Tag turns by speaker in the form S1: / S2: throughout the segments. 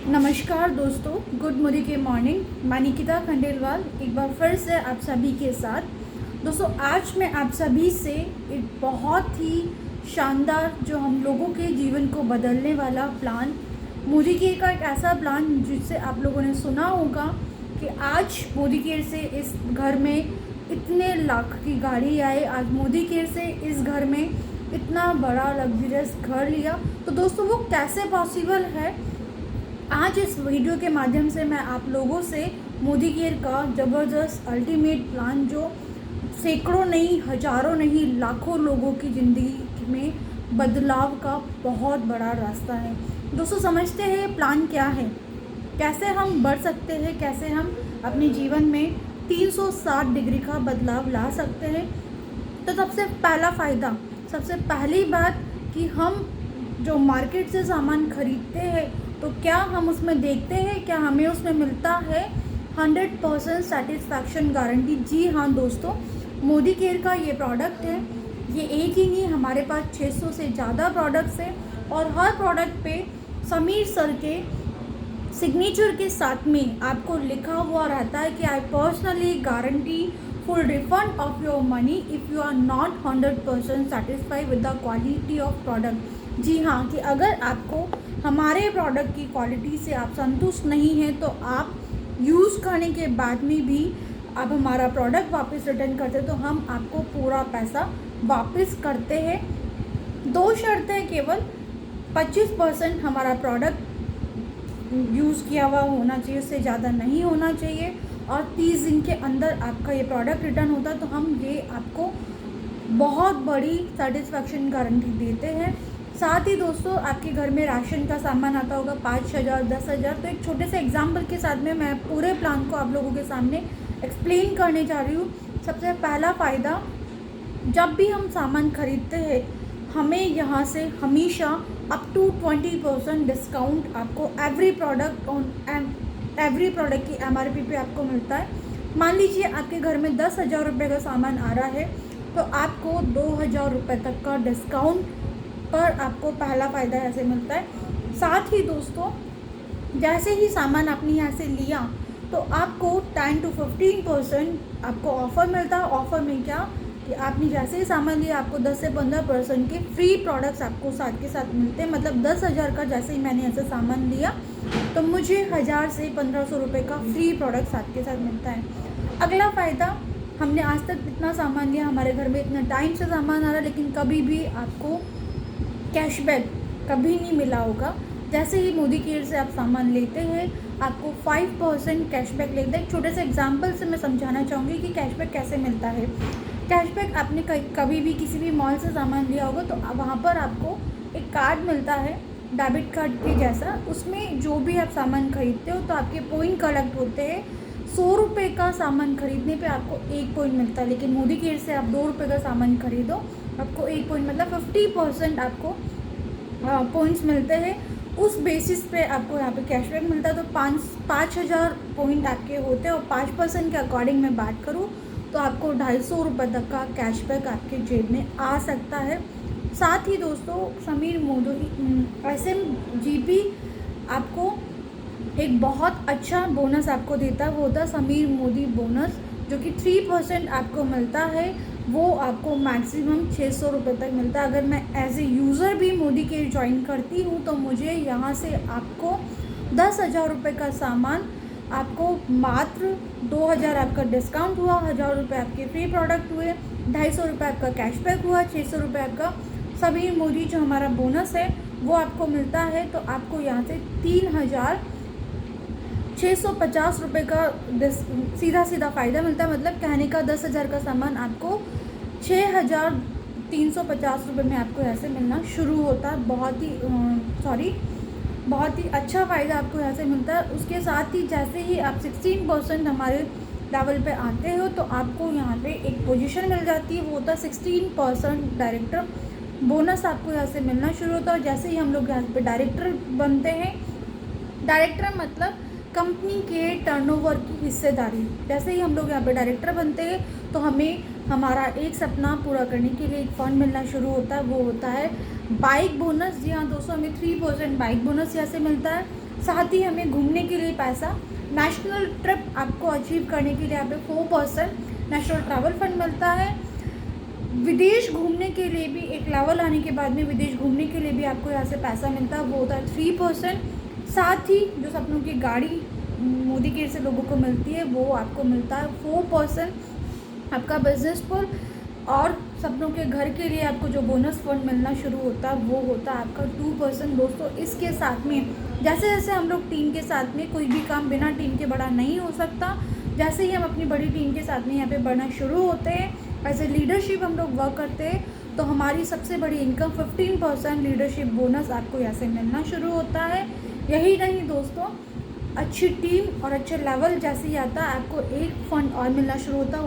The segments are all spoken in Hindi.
S1: नमस्कार दोस्तों, गुड मॉर्निंग। मैं निकिता खंडेलवाल एक बार फिर से आप सभी के साथ। दोस्तों, आज मैं आप सभी से एक बहुत ही शानदार जो हम लोगों के जीवन को बदलने वाला प्लान, मोदी केयर का एक ऐसा प्लान जिससे आप लोगों ने सुना होगा कि आज मोदी केयर से इस घर में इतने लाख की गाड़ी आए, आज मोदी केयर से इस घर में इतना बड़ा लग्जरियस घर लिया। तो दोस्तों, वो कैसे पॉसिबल है, आज इस वीडियो के माध्यम से मैं आप लोगों से मोदी केयर का ज़बरदस्त अल्टीमेट प्लान, जो सैकड़ों नहीं, हज़ारों नहीं, लाखों लोगों की ज़िंदगी में बदलाव का बहुत बड़ा रास्ता है। दोस्तों, समझते हैं प्लान क्या है, कैसे हम बढ़ सकते हैं, कैसे हम अपने जीवन में 360 डिग्री का बदलाव ला सकते हैं। तो सबसे पहला फ़ायदा, सबसे पहली बात कि हम जो मार्केट से सामान खरीदते हैं तो क्या हम उसमें देखते हैं, क्या हमें उसमें मिलता है 100% सेटिस्फैक्शन गारंटी। जी हाँ दोस्तों, मोदी केयर का ये प्रोडक्ट है। ये एक ही नहीं, हमारे पास 600 से ज़्यादा प्रोडक्ट्स हैं और हर प्रोडक्ट पे समीर सर के सिग्नेचर के साथ में आपको लिखा हुआ रहता है कि I personally guarantee full refund of your money if you are not 100% satisfied with the quality of product. जी हाँ, कि अगर आपको हमारे प्रोडक्ट की क्वालिटी से आप संतुष्ट नहीं हैं तो आप यूज़ करने के बाद में भी आप हमारा प्रोडक्ट वापस रिटर्न करते तो हम आपको पूरा पैसा वापस करते हैं। 2 शर्तें केवल, 25% हमारा प्रोडक्ट यूज़ किया हुआ होना चाहिए, उससे ज़्यादा नहीं होना चाहिए, और 30 दिन के अंदर आपका ये प्रोडक्ट रिटर्न होता है तो हम ये आपको बहुत बड़ी सेटिस्फैक्शन गारंटी देते हैं। साथ ही दोस्तों, आपके घर में राशन का सामान आता होगा 5,000, 10,000, तो एक छोटे से एग्जाम्पल के साथ में मैं पूरे प्लान को आप लोगों के सामने एक्सप्लेन करने जा रही हूँ। सबसे पहला फ़ायदा, जब भी हम सामान खरीदते हैं हमें यहाँ से हमेशा अप टू 20% डिस्काउंट आपको एवरी प्रोडक्ट की MRP पे आपको मिलता है। मान लीजिए आपके घर में 10,000 रुपये का सामान आ रहा है तो आपको 2,000 रुपये तक का डिस्काउंट पर आपको पहला फ़ायदा ऐसे मिलता है। साथ ही दोस्तों, जैसे ही सामान आपने यहाँ से लिया तो आपको 10 to 15% आपको ऑफ़र मिलता है। ऑफ़र में क्या कि आपने जैसे ही सामान लिया आपको 10 से 15% के फ्री प्रोडक्ट्स आपको साथ के साथ मिलते हैं। मतलब 10,000 का जैसे ही मैंने ऐसे सामान लिया तो मुझे 1,000 से 1,500 रुपये का फ्री प्रोडक्ट साथ के साथ मिलता है। अगला फ़ायदा, हमने आज तक इतना सामान लिया, हमारे घर में इतना टाइम से सामान आ रहा है, लेकिन कभी भी आपको कैशबैक कभी नहीं मिला होगा। जैसे ही मोदी केयर से आप सामान लेते हैं आपको 5% कैशबैक लेते हैं। एक छोटे से एग्जांपल से मैं समझाना चाहूँगी कि कैशबैक कैसे मिलता है। कैशबैक, आपने कभी भी किसी भी मॉल से सामान लिया होगा तो वहाँ पर आपको एक कार्ड मिलता है डेबिट कार्ड के जैसा, उसमें जो भी आप सामान खरीदते हो तो आपके पॉइंट कलेक्ट होते हैं। 100 रुपये का सामान खरीदने पे आपको 1 पॉइंट मिलता है, लेकिन मोदी केयर से आप 2 रुपये का सामान खरीदो आपको 1 पॉइंट, मतलब 50% आपको पॉइंट्स मिलते हैं। उस बेसिस पे आपको यहाँ पे कैशबैक मिलता है। तो 5,000 पॉइंट आपके होते हैं और 5% के अकॉर्डिंग मैं बात करूँ तो आपको 250 रुपये तक का कैशबैक आपके जेब में आ सकता है। साथ ही दोस्तों, समीर मोदी SMGP आपको एक बहुत अच्छा बोनस आपको देता है, वो होता है समीर मोदी बोनस, जो कि 3% आपको मिलता है। वो आपको मैक्सिमम 600 रुपये तक मिलता है। अगर मैं एज ए यूज़र भी मोदी केयर ज्वाइन करती हूँ तो मुझे यहाँ से आपको 10,000 रुपये का सामान आपको मात्र 2,000 आपका डिस्काउंट हुआ, 1,000 रुपये आपके फ्री प्रोडक्ट हुए, 250 रुपये आपका कैशबैक हुआ, 600 रुपये आपका समीर मोदी जो हमारा बोनस है वो आपको मिलता है। तो आपको यहाँ से 3,650 रुपये का सीधा फ़ायदा मिलता है। मतलब कहने का 10,000 का सामान आपको 6,350 रुपये में आपको यहाँ से मिलना शुरू होता है। बहुत ही अच्छा फ़ायदा आपको यहाँ से मिलता है। उसके साथ ही जैसे ही आप 16% हमारे लेवल पे आते हो तो आपको यहाँ पे एक पोजीशन मिल जाती है, वो होता है 16% डायरेक्टर बोनस आपको यहाँ से मिलना शुरू होता है। जैसे ही हम लोग यहाँ पे डायरेक्टर बनते हैं, डायरेक्टर मतलब कंपनी के टर्नओवर की हिस्सेदारी, जैसे ही हम लोग यहाँ पे डायरेक्टर बनते हैं तो हमें हमारा एक सपना पूरा करने के लिए एक फ़ंड मिलना शुरू होता है, वो होता है बाइक बोनस। जी हाँ दोस्तों, हमें 3% बाइक बोनस यहाँ से मिलता है। साथ ही हमें घूमने के लिए पैसा, नेशनल ट्रिप आपको अचीव करने के लिए यहाँ पे 4% नेशनल ट्रैवल फंड मिलता है। विदेश घूमने के लिए भी एक लेवल आने के बाद में विदेश घूमने के लिए भी आपको यहाँ से पैसा मिलता है, वो होता है 3%। साथ ही जो सपनों की गाड़ी मोदी केयर से लोगों को मिलती है वो आपको मिलता है 4%। आपका बिजनेस पर और सपनों के घर के लिए आपको जो बोनस फंड मिलना शुरू होता है वो होता है आपका 2%। दोस्तों इसके साथ में जैसे जैसे हम लोग टीम के साथ में, कोई भी काम बिना टीम के बड़ा नहीं हो सकता, जैसे ही हम अपनी बड़ी टीम के साथ में यहाँ पे बढ़ना शुरू होते हैं, एज ए लीडरशिप हम लोग वर्क करते हैं तो हमारी सबसे बड़ी इनकम 15% लीडरशिप बोनस आपको यहाँ से मिलना शुरू होता है। यही नहीं दोस्तों, अच्छी टीम और अच्छे लेवल जैसे ही आता है आपको एक फंड और मिलना शुरू होता है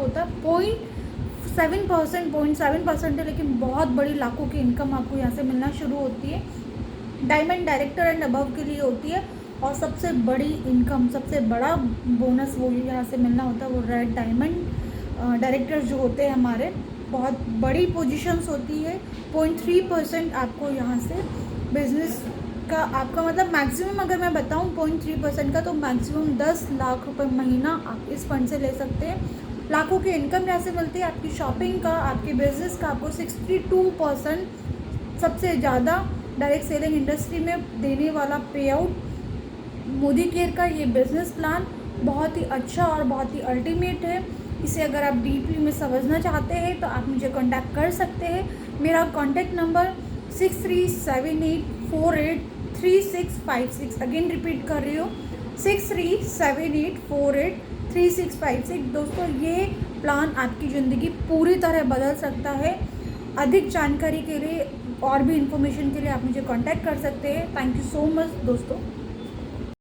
S1: 0.7% है, लेकिन बहुत बड़ी लाखों की इनकम आपको यहाँ से मिलना शुरू होती है। डायमंड डायरेक्टर एंड अबव के लिए होती है और सबसे बड़ी इनकम, सबसे बड़ा बोनस वो यहाँ से मिलना होता है वो रेड डायमंड डायरेक्टर जो होते हैं हमारे, बहुत बड़ी पोजीशंस होती है। 0.3% आपको यहाँ से बिजनेस का आपका मतलब मैक्सिमम अगर मैं बताऊँ 0.3% का, तो मैक्सिमम 10 लाख रुपए महीना आप इस फंड से ले सकते हैं। लाखों की इनकम यहाँ से मिलती है। आपकी शॉपिंग का, आपके बिजनेस का आपको 62% सबसे ज़्यादा डायरेक्ट सेलिंग इंडस्ट्री में देने वाला पे आउट मोदी केयर का ये बिज़नेस प्लान बहुत ही अच्छा और बहुत ही अल्टीमेट है। इसे अगर आप डीपली में समझना चाहते हैं तो आप मुझे कांटेक्ट कर सकते हैं। मेरा कांटेक्ट नंबर 6378483656, अगेन रिपीट कर रही हूँ 6378483656। दोस्तों ये प्लान आपकी ज़िंदगी पूरी तरह बदल सकता है। अधिक जानकारी के लिए और भी इन्फॉर्मेशन के लिए आप मुझे कांटेक्ट कर सकते हैं। थैंक यू सो मच दोस्तों।